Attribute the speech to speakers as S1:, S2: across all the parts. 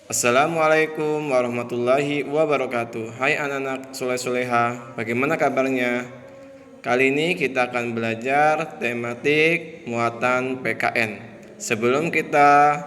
S1: Assalamualaikum warahmatullahi wabarakatuh. Hai anak-anak soleh-soleha, bagaimana kabarnya? Kali ini kita akan belajar tematik muatan PKN. Sebelum kita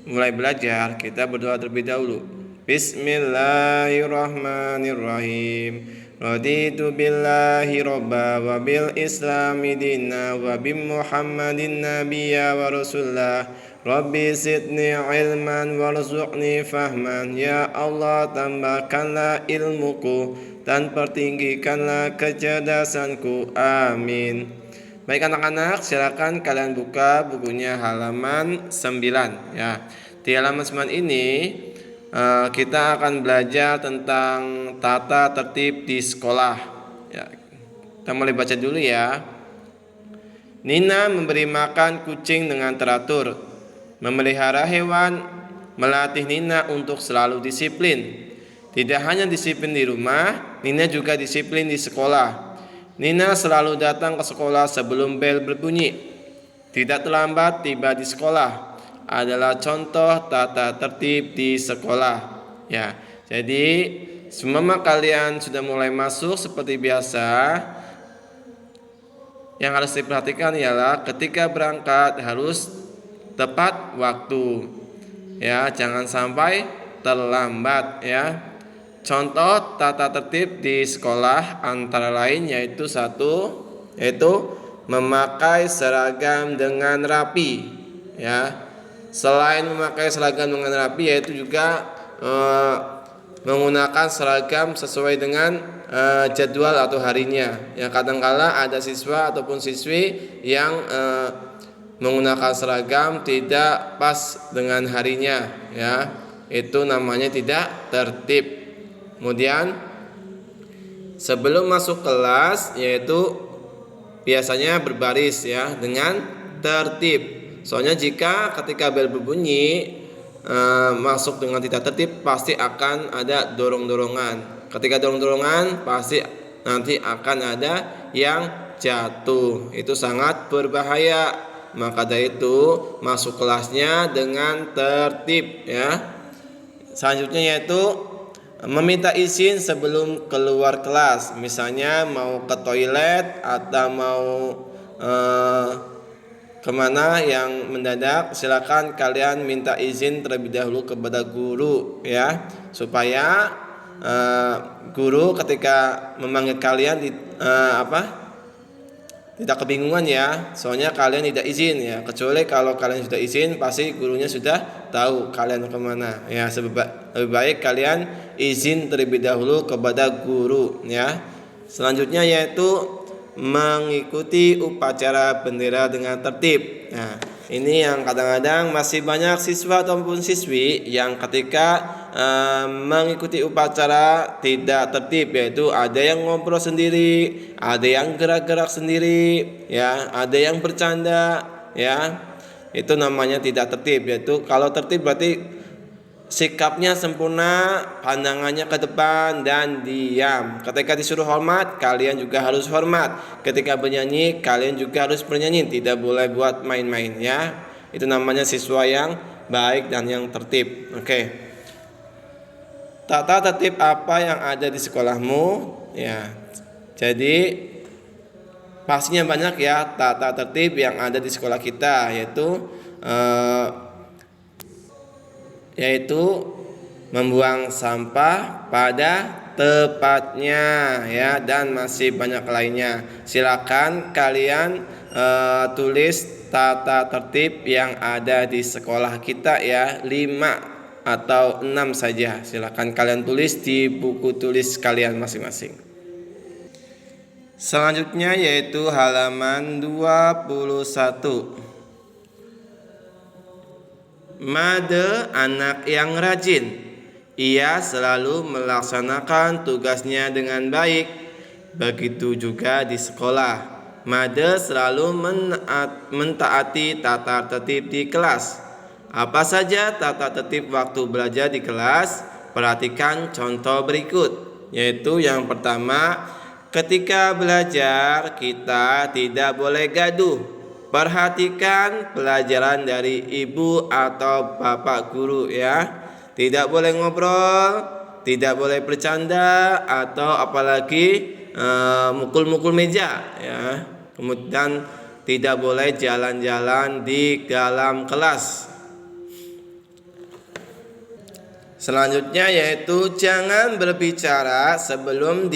S1: mulai belajar, kita berdoa terlebih dahulu. Bismillahirrahmanirrahim. Raditu billahi robba wa bil islami dina wa bi muhammadin nabiyya wa rasulah. Rabbi zidni ilman warzuqni fahman. Ya Allah, tambahkanlah ilmuku dan pertinggikanlah kecerdasanku. Amin. Baik anak-anak, silakan kalian buka bukunya halaman 9 ya. Di halaman 9 ini kita akan belajar tentang tata tertib di sekolah ya. Kita mulai baca dulu ya. Nina memberi makan kucing dengan teratur. Memelihara hewan melatih Nina untuk selalu disiplin. Tidak hanya disiplin di rumah, Nina juga disiplin di sekolah. Nina selalu datang ke sekolah sebelum bel berbunyi. Tidak terlambat tiba di sekolah adalah contoh tata tertib di sekolah. Ya, jadi semua kalian sudah mulai masuk seperti biasa. Yang harus diperhatikan ialah ketika berangkat harus tepat waktu. Ya, jangan sampai terlambat ya. Contoh tata tertib di sekolah antara lain yaitu memakai seragam dengan rapi ya. Selain memakai seragam dengan rapi yaitu juga menggunakan seragam sesuai dengan jadwal atau harinya. Ya, kadangkala ada siswa ataupun siswi yang menggunakan seragam tidak pas dengan harinya ya. Itu namanya tidak tertib. Kemudian sebelum masuk kelas yaitu biasanya berbaris ya dengan tertib. Soalnya jika ketika bel berbunyi masuk dengan tidak tertib pasti akan ada dorong-dorongan. Ketika dorong-dorongan pasti nanti akan ada yang jatuh. Itu sangat berbahaya. Maka dari itu masuk kelasnya dengan tertib ya. Selanjutnya yaitu meminta izin sebelum keluar kelas. Misalnya mau ke toilet atau mau kemana yang mendadak, silakan kalian minta izin terlebih dahulu kepada guru ya, supaya guru ketika memanggil kalian tidak kebingungan ya. Soalnya kalian tidak izin ya. Kecuali kalau kalian sudah izin pasti gurunya sudah tahu kalian kemana ya. Lebih baik kalian izin terlebih dahulu kepada guru ya. Selanjutnya yaitu mengikuti upacara bendera dengan tertib. Nah, ini yang kadang-kadang masih banyak siswa ataupun siswi yang ketika mengikuti upacara tidak tertib, yaitu ada yang ngobrol sendiri, ada yang gerak-gerak sendiri, ya, ada yang bercanda, ya. Itu namanya tidak tertib. Yaitu kalau tertib berarti sikapnya sempurna, pandangannya ke depan dan diam. Ketika disuruh hormat, kalian juga harus hormat. Ketika bernyanyi, kalian juga harus bernyanyi. Tidak boleh buat main-main ya. Itu namanya siswa yang baik dan yang tertib. Oke. Tata tertib apa yang ada di sekolahmu? Ya. Jadi pastinya banyak ya tata tertib yang ada di sekolah kita, yaitu membuang sampah pada tepatnya ya, dan masih banyak lainnya. Silakan kalian tulis tata tertib yang ada di sekolah kita ya, 5 atau 6 saja. Silakan kalian tulis di buku tulis kalian masing-masing. Selanjutnya yaitu halaman 21. Made anak yang rajin. Ia selalu melaksanakan tugasnya dengan baik. Begitu juga di sekolah. Made selalu mentaati tata tertib di kelas. Apa saja tata tertib waktu belajar di kelas? Perhatikan contoh berikut. Yaitu yang pertama, ketika belajar kita tidak boleh gaduh. Perhatikan pelajaran dari ibu atau bapak guru ya. Tidak boleh ngobrol, tidak boleh bercanda atau apalagi mukul-mukul meja ya. Kemudian tidak boleh jalan-jalan di dalam kelas. Selanjutnya yaitu jangan berbicara sebelum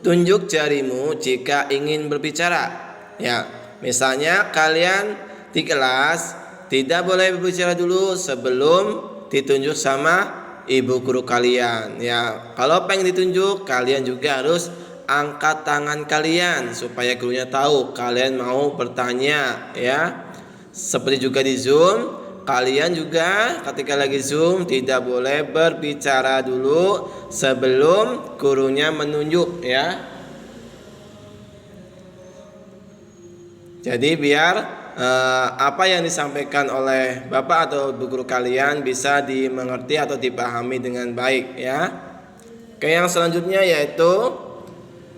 S1: tunjuk jarimu jika ingin berbicara. Ya, misalnya kalian di kelas tidak boleh berbicara dulu sebelum ditunjuk sama ibu guru kalian. Ya, kalau pengen ditunjuk, kalian juga harus angkat tangan kalian supaya gurunya tahu kalian mau bertanya. Ya, seperti juga di Zoom, kalian juga ketika lagi Zoom tidak boleh berbicara dulu sebelum gurunya menunjuk. Ya, jadi biar apa yang disampaikan oleh bapak atau ibu guru kalian bisa dimengerti atau dipahami dengan baik ya. Oke, yang selanjutnya yaitu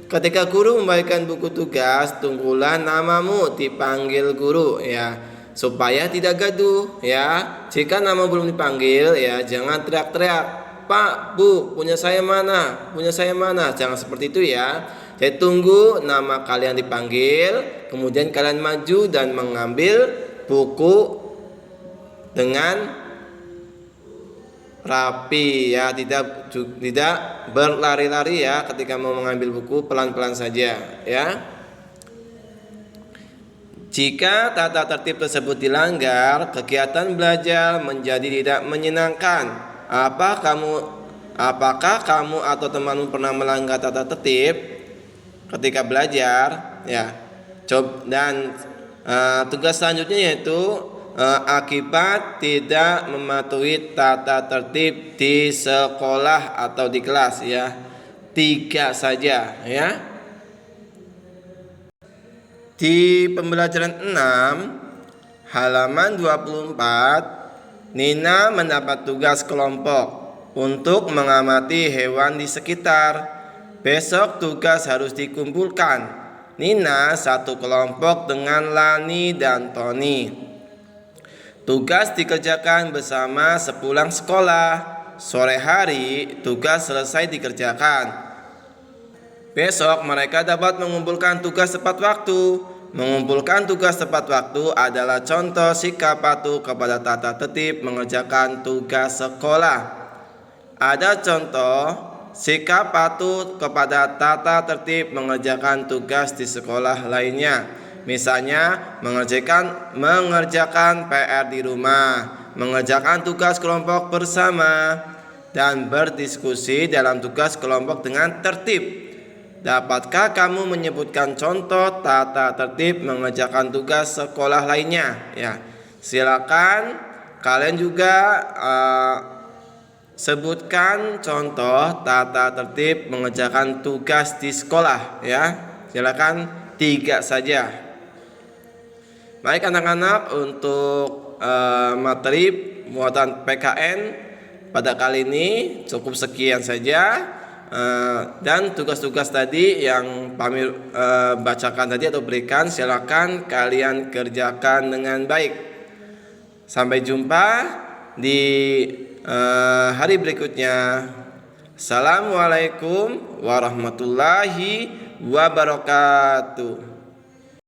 S1: ketika guru membagikan buku tugas, tunggulah namamu dipanggil guru ya, supaya tidak gaduh ya. Jika nama belum dipanggil ya jangan teriak-teriak, "Pak, Bu, punya saya mana? Punya saya mana?" Jangan seperti itu ya. Jadi tunggu nama kalian dipanggil, kemudian kalian maju dan mengambil buku dengan rapi ya, tidak berlari-lari ya. Ketika mau mengambil buku pelan-pelan saja ya. Jika tata tertib tersebut dilanggar, kegiatan belajar menjadi tidak menyenangkan. Apakah kamu atau temanmu pernah melanggar tata tertib ketika belajar ya? Dan tugas selanjutnya yaitu akibat tidak mematuhi tata tertib di sekolah atau di kelas ya. 3 saja ya. Di pembelajaran 6 halaman 24, Nina mendapat tugas kelompok untuk mengamati hewan di sekitar. Besok tugas harus dikumpulkan. Nina satu kelompok dengan Lani dan Tony. Tugas dikerjakan bersama sepulang sekolah. Sore hari tugas selesai dikerjakan. Besok mereka dapat mengumpulkan tugas tepat waktu. Mengumpulkan tugas tepat waktu adalah contoh sikap patuh kepada tata tertib mengerjakan tugas sekolah. Ada contoh sikap patuh kepada tata tertib mengerjakan tugas di sekolah lainnya. Misalnya mengerjakan PR di rumah, mengerjakan tugas kelompok bersama, dan berdiskusi dalam tugas kelompok dengan tertib. Dapatkah kamu menyebutkan contoh tata tertib mengerjakan tugas sekolah lainnya? Ya, silakan kalian juga sebutkan contoh tata tertib mengerjakan tugas di sekolah ya. Silakan 3 saja. Baik anak-anak, untuk materi muatan PKN pada kali ini cukup sekian saja. Dan tugas-tugas tadi yang Pamir bacakan tadi atau berikan, silakan kalian kerjakan dengan baik. Sampai jumpa di hari berikutnya. Assalamualaikum warahmatullahi wabarakatuh.